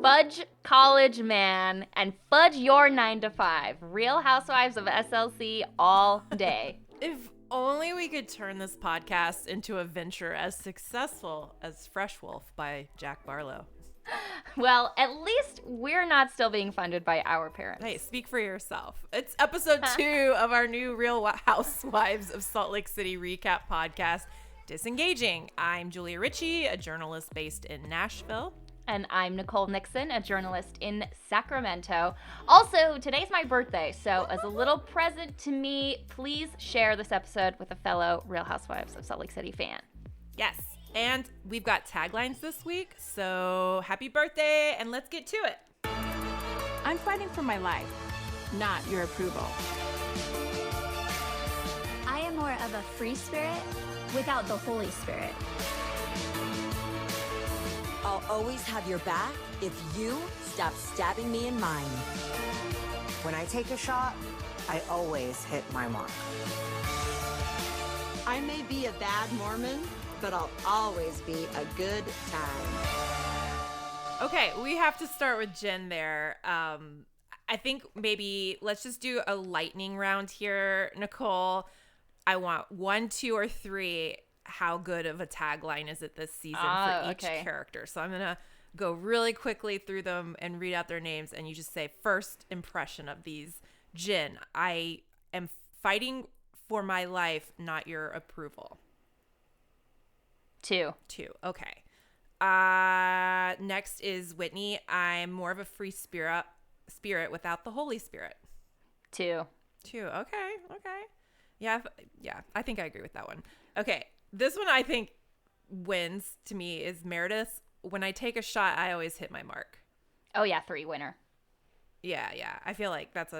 fudge college man and fudge your 9 to 5. Real Housewives of SLC all day. If only we could turn this podcast into a venture as successful as Fresh Wolf by Jack Barlow. Well, at least we're not still being funded by our parents. Hey, speak for yourself. It's episode 2 of our new Real Housewives of Salt Lake City recap podcast, Disengaging. I'm Julia Ritchie, a journalist based in Nashville. And I'm Nicole Nixon, a journalist in Sacramento. Also, today's my birthday, so as a little present to me, please share this episode with a fellow Real Housewives of Salt Lake City fan. Yes, and we've got taglines this week, so happy birthday, and let's get to it. I'm fighting for my life, not your approval. I am more of a free spirit without the Holy Spirit. I'll always have your back if you stop stabbing me in mine. When I take a shot, I always hit my mark. I may be a bad Mormon, but I'll always be a good time. Okay, we have to start with Jen there. I think maybe let's just do a lightning round here, Nicole. I want 1, 2, or 3. How good of a tagline is it this season for each character? So I'm going to go really quickly through them and read out their names. And you just say first impression of these. Jen, I am fighting for my life, not your approval. 2. Okay. Next is Whitney. I'm more of a free spirit without the Holy Spirit. 2. Okay. Yeah, I think I agree with that one. Okay. This one I think wins to me is Meredith. When I take a shot, I always hit my mark. Oh yeah, 3 winner. Yeah. I feel like that's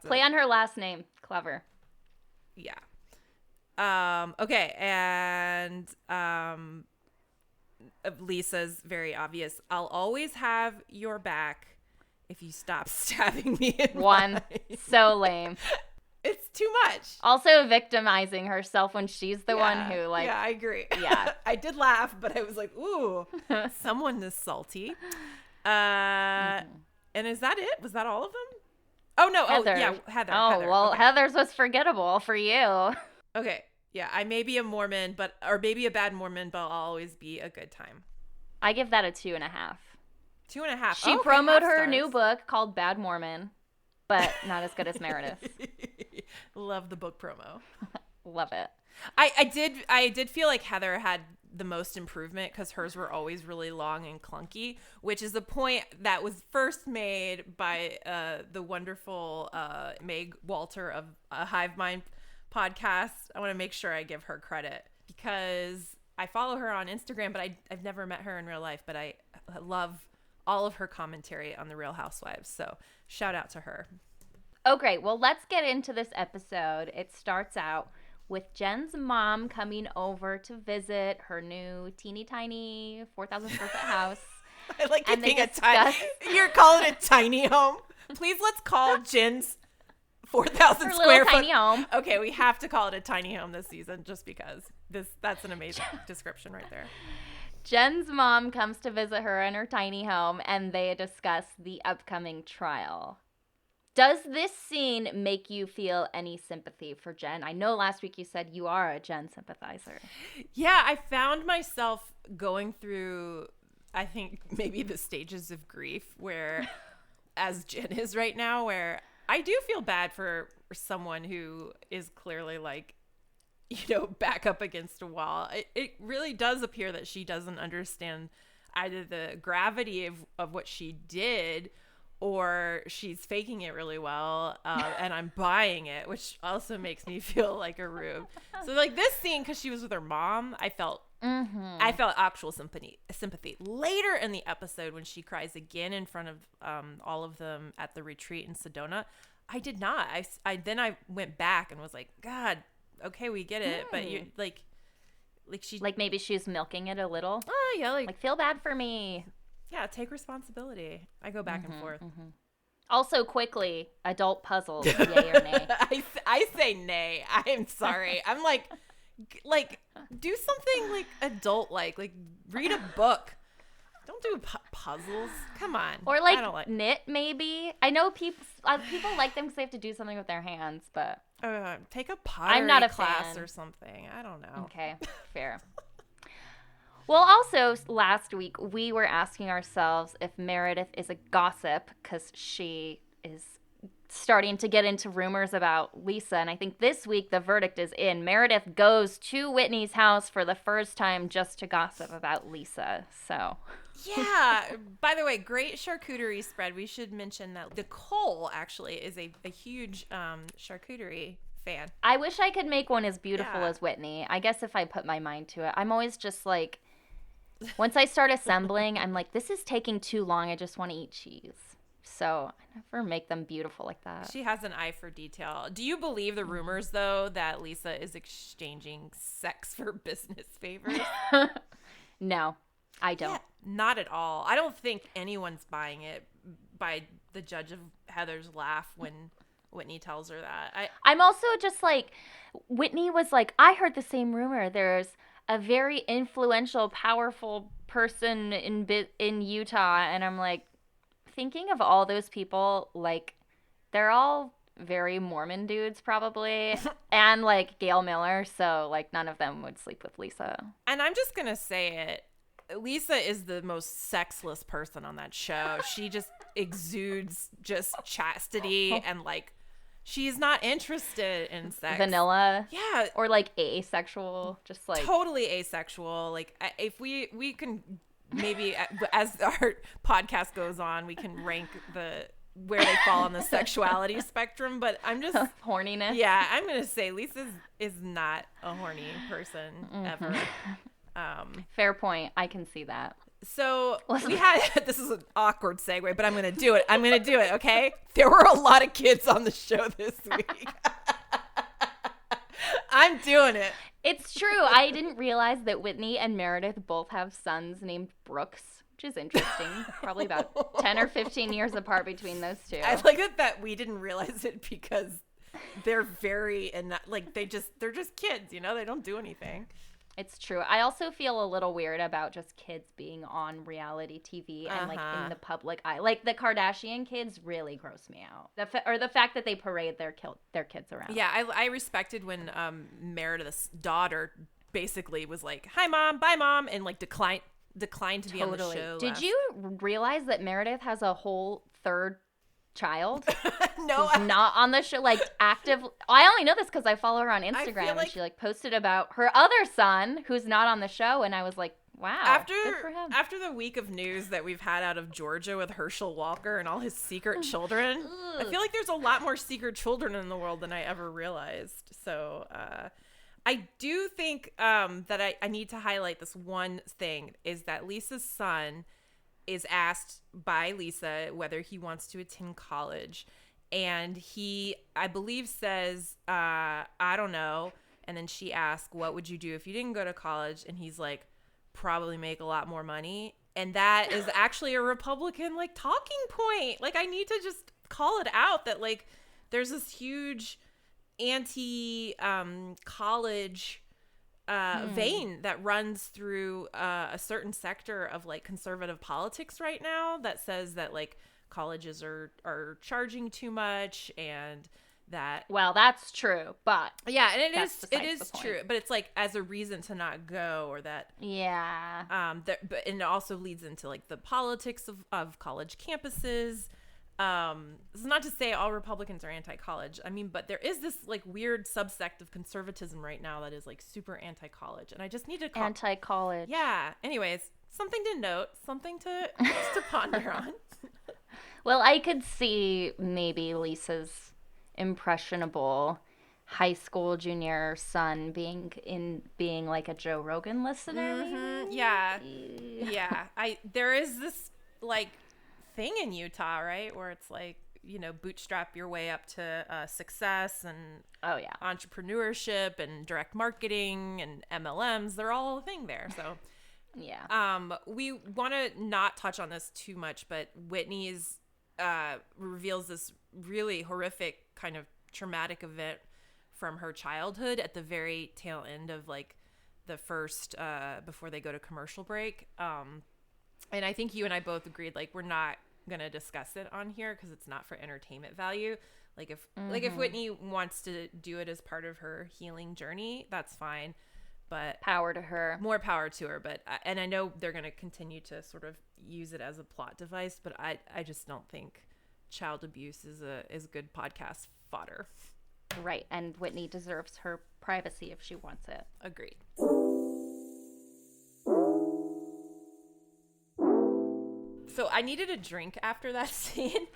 play on her last name. Clever. Yeah. Okay, and Lisa's very obvious. I'll always have your back if you stop stabbing me in 1. mine. So lame. It's too much. Also victimizing herself when she's the one who Yeah, I agree. Yeah. I did laugh, but I was like, ooh, someone is salty. And is that it? Was that all of them? Oh, no. Heather. Oh, yeah, Heather. Oh, Heather. well, Okay. Heather's was forgettable for you. Okay. Yeah, I may be a Mormon, or maybe a bad Mormon, but I'll always be a good time. I give that a 2.5. 2.5. She promoted her new book called Bad Mormon, but not as good as Meredith. Love the book promo. Love it. I did feel like Heather had the most improvement because hers were always really long and clunky, which is the point that was first made by the wonderful Meg Walter of Hive Mind podcast. I want to make sure I give her credit because I follow her on Instagram, but I've never met her in real life, but I love all of her commentary on the Real Housewives. So shout out to her. Oh, great. Well, let's get into this episode. It starts out with Jen's mom coming over to visit her new teeny tiny 4,000 square foot house. I like it And being they a tiny. You're calling it a tiny home. Please let's call Jen's 4,000 Her square little foot tiny home. Okay, we have to call it a tiny home this season just because that's an amazing description right there. Jen's mom comes to visit her in her tiny home, and they discuss the upcoming trial. Does this scene make you feel any sympathy for Jen? I know last week you said you are a Jen sympathizer. Yeah, I found myself going through, I think, maybe the stages of grief where, as Jen is right now, where I do feel bad for someone who is clearly like, back up against a wall. It really does appear that she doesn't understand either the gravity of what she did, or she's faking it really well, and I'm buying it, which also makes me feel like a rube. So like this scene, because she was with her mom, I felt actual sympathy. Later in the episode, when she cries again in front of all of them at the retreat in Sedona, I did not. I went back and was like, God, okay, we get it, but you like she maybe she's milking it a little. Oh yeah, like feel bad for me. Yeah, take responsibilay. I go back and forth. Also, quickly, adult puzzles, yay or nay? I say nay. I'm sorry. I'm like, do something like adult like read a book. Don't do puzzles. Come on. Or I don't knit, maybe. I know people like them because they have to do something with their hands, but take a pottery I'm not a class fan. or something. I don't know. Okay, fair. Well, also, last week, we were asking ourselves if Meredith is a gossip because she is starting to get into rumors about Lisa. And I think this week the verdict is in. Meredith goes to Whitney's house for the first time just to gossip about Lisa. So... Yeah. By the way, great charcuterie spread. We should mention that Nicole actually is a huge charcuterie fan. I wish I could make one as beautiful Yeah. as Whitney. I guess if I put my mind to it. I'm always just like, once I start assembling, I'm like, this is taking too long. I just want to eat cheese. So I never make them beautiful like that. She has an eye for detail. Do you believe the rumors, though, that Lisa is exchanging sex for business favors? No, I don't. Yeah, not at all. I don't think anyone's buying it by the judge of Heather's laugh when Whitney tells her that. I'm also just like, Whitney was like, I heard the same rumor. There's a very influential, powerful person in Utah. And I'm like, thinking of all those people, like, they're all very Mormon dudes probably. And like Gail Miller. So like none of them would sleep with Lisa. And I'm just going to say it. Lisa is the most sexless person on that show. She just exudes just chastity and like she's not interested in sex. Vanilla. Yeah. Or like asexual. Just like totally asexual. Like if we can maybe as our podcast goes on, we can rank where they fall on the sexuality spectrum. But I'm just horniness. Yeah, I'm gonna say Lisa is not a horny person ever. Fair point. I can see that. So we had, this is an awkward segue, but I'm going to do it. Okay? There were a lot of kids on the show this week. I'm doing it. It's true. I didn't realize that Whitney and Meredith both have sons named Brooks, which is interesting. Probably about 10 or 15 years apart between those two. I like it that we didn't realize it because they're they're just kids, you know? They don't do anything. It's true. I also feel a little weird about just kids being on reality TV and like in the public eye. Like the Kardashian kids really gross me out. The fact that they parade their kids around. Yeah, I respected when Meredith's daughter basically was like, "Hi, Mom. Bye, Mom," and like declined to be on the show. Did you realize that Meredith has a whole third child? No, who's not on the show, like active. I only know this because I follow her on Instagram, like, and she like posted about her other son who's not on the show, and I was like, wow, good for him. After the week of news that we've had out of Georgia with Herschel Walker and all his secret children, I feel like there's a lot more secret children in the world than I ever realized. So I do think that I need to highlight this one thing, is that Lisa's son is asked by Lisa whether he wants to attend college. And he, I believe, says, I don't know. And then she asks, what would you do if you didn't go to college? And he's like, probably make a lot more money. And that is actually a Republican, like, talking point. Like, I need to just call it out that, like, there's this huge anti-college vein that runs through a certain sector of, like, conservative politics right now that says that, like, colleges are charging too much, and that, well, that's true, but yeah, and it besides is the point. true, but it's like as a reason to not go, or that but and it also leads into like the politics of college campuses. This is not to say all Republicans are anti-college. I mean, but there is this like weird subsect of conservatism right now that is like super anti-college, and I just need to anti-college. Yeah. Anyways, something to note, something to ponder on. Well, I could see maybe Lisa's impressionable high school junior son being like a Joe Rogan listener. Mm-hmm. Yeah. There is this like thing in Utah, right, where it's like, you know, bootstrap your way up to success and entrepreneurship and direct marketing and MLMs. They're all a thing there. So yeah. We want to not touch on this too much, but Whitney's reveals this really horrific kind of traumatic event from her childhood at the very tail end of like the first before they go to commercial break. and I think you and I both agreed, like, we're not gonna discuss it on here because it's not for entertainment value. Like if Whitney wants to do it as part of her healing journey, that's fine. But Power to her. more power to her. But and I know they're gonna continue to sort of use it as a plot device. But I just don't think child abuse is good podcast fodder. Right, and Whitney deserves her privacy if she wants it. Agreed. So I needed a drink after that scene.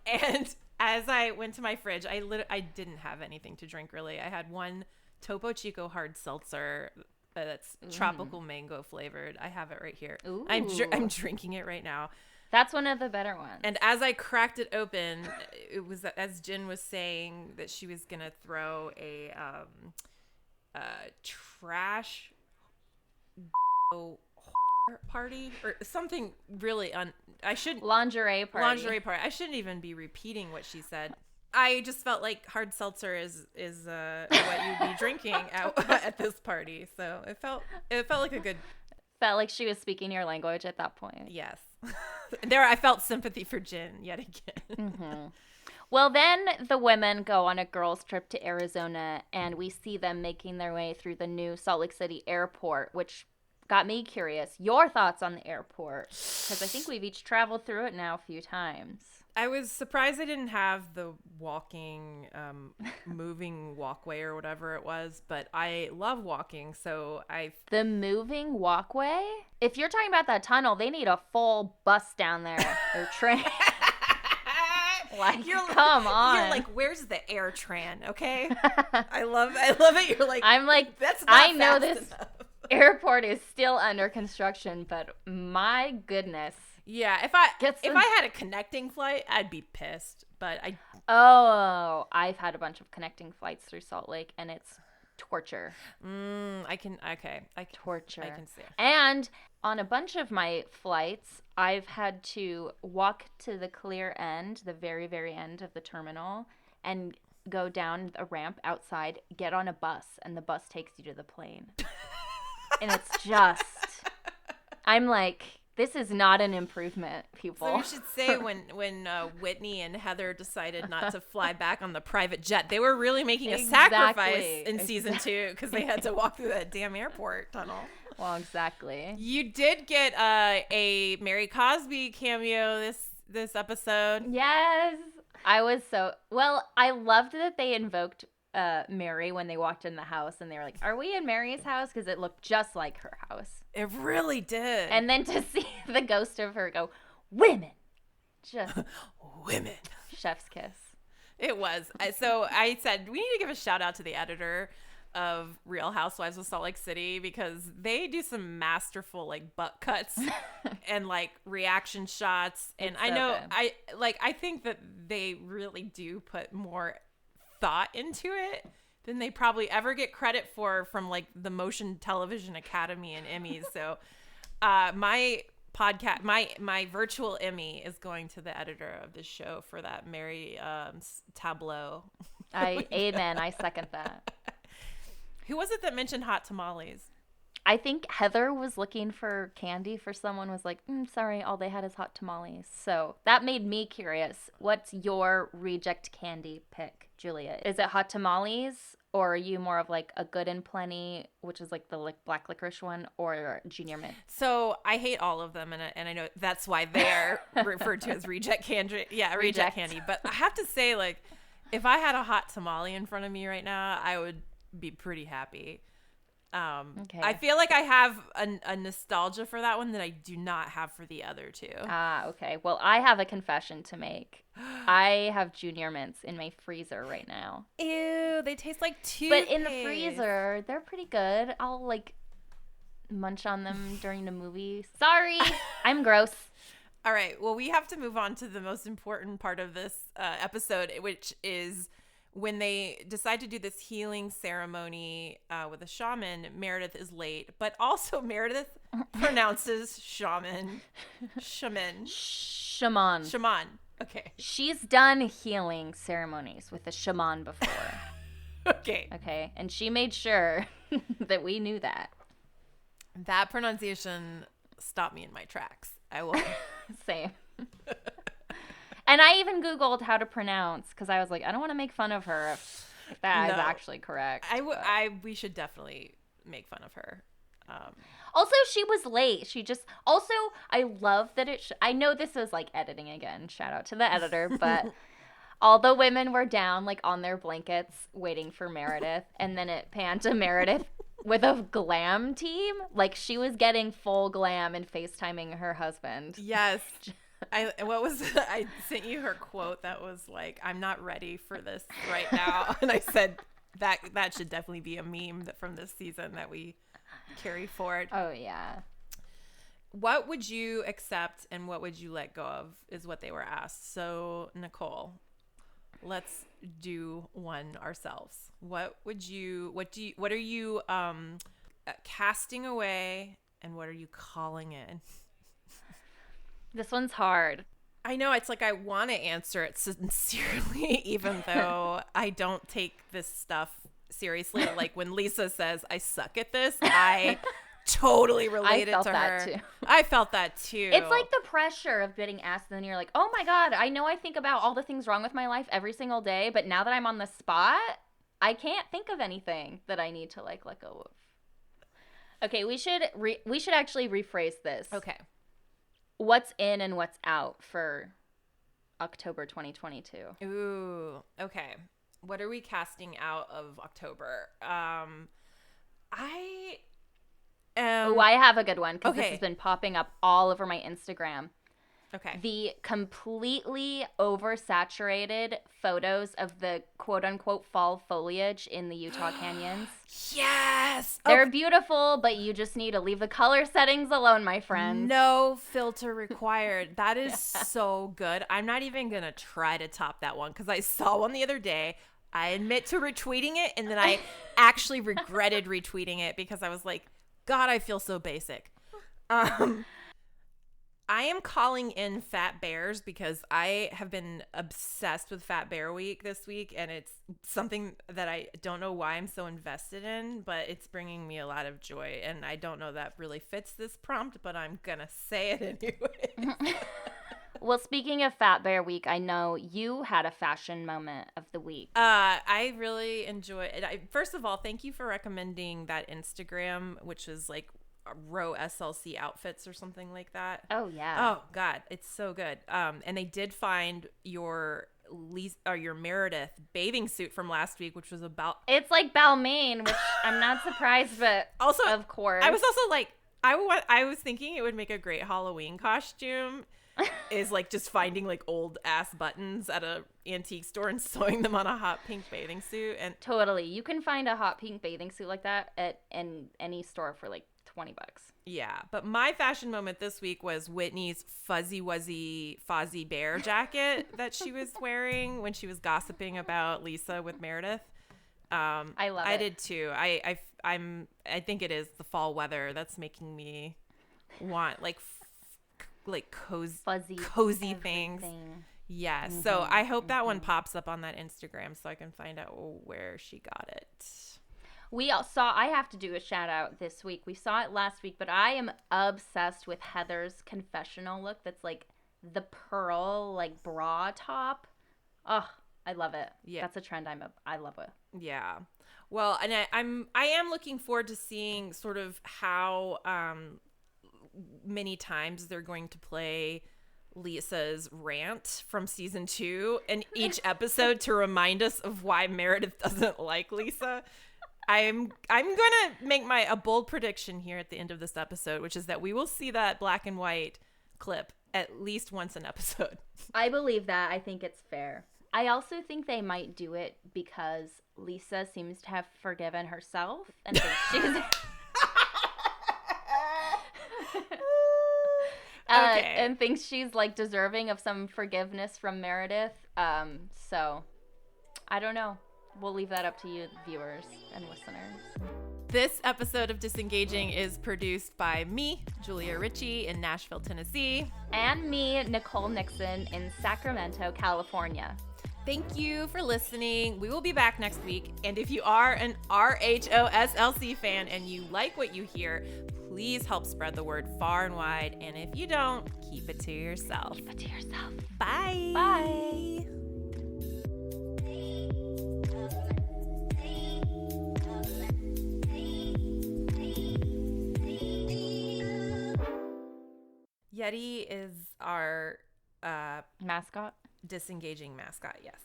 And as I went to my fridge, I didn't have anything to drink, really. I had one Topo Chico hard seltzer that's tropical mango flavored. I have it right here. Ooh. I'm drinking it right now. That's one of the better ones. And as I cracked it open, it was as Jen was saying that she was going to throw a trash party or something really lingerie party. Lingerie party. I shouldn't even be repeating what she said. I just felt like hard seltzer is what you'd be drinking at this party. So it felt like a good. Felt like she was speaking your language at that point. Yes. There, I felt sympathy for Jen yet again. Mm-hmm. Well, then the women go on a girls' trip to Arizona, and we see them making their way through the new Salt Lake City airport, which got me curious. Your thoughts on the airport? Because I think we've each traveled through it now a few times. I was surprised they didn't have the walking, moving walkway or whatever it was, but I love walking, so The moving walkway? If you're talking about that tunnel, they need a full bus down there, or train. Like, come on. You're like, where's the air tran? Okay, I love it. You're like, I'm like, that's not I know fast this enough. airport is still under construction, but my goodness. Yeah, if I had a connecting flight, I'd be pissed. But I've had a bunch of connecting flights through Salt Lake, and it's torture. Torture. I can see. And on a bunch of my flights, I've had to walk to the clear end, the very, very end of the terminal, and go down a ramp outside, get on a bus, and the bus takes you to the plane. And it's just, I'm like, this is not an improvement, people. So you should say when Whitney and Heather decided not to fly back on the private jet, they were really making a sacrifice in season 2 because they had to walk through that damn airport tunnel. Well, exactly. You did get a Mary Cosby cameo this episode. Yes. I loved that they invoked Mary when they walked in the house, and they were like, are we in Mary's house? Because it looked just like her house. It really did. And then to see the ghost of her go, women. Just women. Chef's kiss. It was. So I said, we need to give a shout out to the editor of Real Housewives of Salt Lake City because they do some masterful like butt cuts and like reaction shots. And I know I think that they really do put more thought into it than they probably ever get credit for from like the Motion Television Academy and Emmys. So my podcast, my virtual Emmy is going to the editor of this show for that Mary tableau. Amen. I second that. Who was it that mentioned hot tamales? I think Heather was looking for candy for someone, was like, sorry, all they had is hot tamales. So that made me curious. What's your reject candy pick, Julia? Is it hot tamales, or are you more of like a Good and Plenty, which is like the black licorice one, or Junior Mint? So I hate all of them, and I know that's why they're referred to as reject candy. Yeah, reject candy. But I have to say, like, if I had a hot tamale in front of me right now, I would be pretty happy. Okay. I feel like I have a nostalgia for that one that I do not have for the other two. Okay. Well, I have a confession to make. I have Junior Mints in my freezer right now. Ew, they taste like toothpaste. But in the freezer, they're pretty good. I'll like munch on them during the movie. Sorry, I'm gross. All right. Well, we have to move on to the most important part of this episode, which is when they decide to do this healing ceremony with a shaman. Meredith is late, but also Meredith pronounces shaman. Okay. She's done healing ceremonies with a shaman before. Okay. And she made sure that we knew that. That pronunciation stop me in my tracks. I will. Same. And I even Googled how to pronounce because I was like, I don't want to make fun of her if that is actually correct. We should definitely make fun of her. Also, she was late. I love that I know this is like editing again. Shout out to the editor, but all the women were down like on their blankets waiting for Meredith, and then it panned to Meredith with a glam team. Like she was getting full glam and FaceTiming her husband. Yes. I sent you her quote that was like, I'm not ready for this right now. And I said that should definitely be a meme from this season that we carry forward. Oh, yeah. What would you accept and what would you let go of is what they were asked. So, Nicole, let's do one ourselves. What are you casting away and what are you calling in? This one's hard. I know. It's like I want to answer it sincerely, even though I don't take this stuff seriously. Like when Lisa says, I suck at this, I totally related to her. Too. I felt that too. It's like the pressure of getting asked, and then you're like, oh my God, I know I think about all the things wrong with my life every single day, but now that I'm on the spot, I can't think of anything that I need to like let go of. Okay, we should actually rephrase this. Okay. What's in and what's out for October 2022? Ooh, okay. What are we casting out of October? I have a good one because this has been popping up all over my Instagram. Okay. The completely oversaturated photos of the quote-unquote fall foliage in the Utah canyons. Yes! They're beautiful, but you just need to leave the color settings alone, my friend. No filter required. That is so good. I'm not even going to try to top that one because I saw one the other day. I admit to retweeting it, and then I actually regretted retweeting it because I was like, God, I feel so basic. I am calling in Fat Bears because I have been obsessed with Fat Bear Week this week, and it's something that I don't know why I'm so invested in, but it's bringing me a lot of joy, and I don't know that really fits this prompt, but I'm gonna say it anyway. Well, speaking of Fat Bear Week, I know you had a fashion moment of the week. I really enjoy it. First of all, thank you for recommending that Instagram, which is like Row SLC outfits or something like that. Oh yeah. Oh God, it's so good. And they did find your Meredith bathing suit from last week, which was about. It's like Balmain, which I'm not surprised, but also of course. I was also like, I was thinking it would make a great Halloween costume. Is like just finding like old ass buttons at a antique store and sewing them on a hot pink bathing suit. And totally, you can find a hot pink bathing suit like that at any store for like $20. Yeah, but my fashion moment this week was Whitney's fuzzy wuzzy Fozzie Bear jacket that she was wearing when she was gossiping about Lisa with Meredith. I love it. I did too. I think it is the fall weather that's making me want like cozy everything. things. Yeah. Mm-hmm. So I hope that one pops up on that Instagram so I can find out where she got it. I have to do a shout out this week. We saw it last week, but I am obsessed with Heather's confessional look. That's like the pearl, like bra top. Oh, I love it. Yeah. That's a trend I love it. Yeah. Well, and I am looking forward to seeing sort of how, many times they're going to play Lisa's rant from season 2 in each episode to remind us of why Meredith doesn't like Lisa. I'm gonna make a bold prediction here at the end of this episode, which is that we will see that black and white clip at least once an episode. I believe that. I think it's fair. I also think they might do it because Lisa seems to have forgiven herself and thinks she's okay. And thinks she's like deserving of some forgiveness from Meredith. So I don't know. We'll leave that up to you, viewers and listeners. This episode of Disengaging is produced by me, Julia Ritchie, in Nashville, Tennessee. And me, Nicole Nixon, in Sacramento, California. Thank you for listening. We will be back next week. And if you are an RHOSLC fan and you like what you hear, please help spread the word far and wide. And if you don't, keep it to yourself. Keep it to yourself. Bye. Bye. Yedi is our Mascot. disengaging mascot, yes.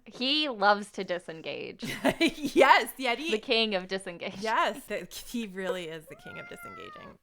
He loves to disengage. Yes, Yedi. The king of disengage. Yes, he really is the king of disengaging.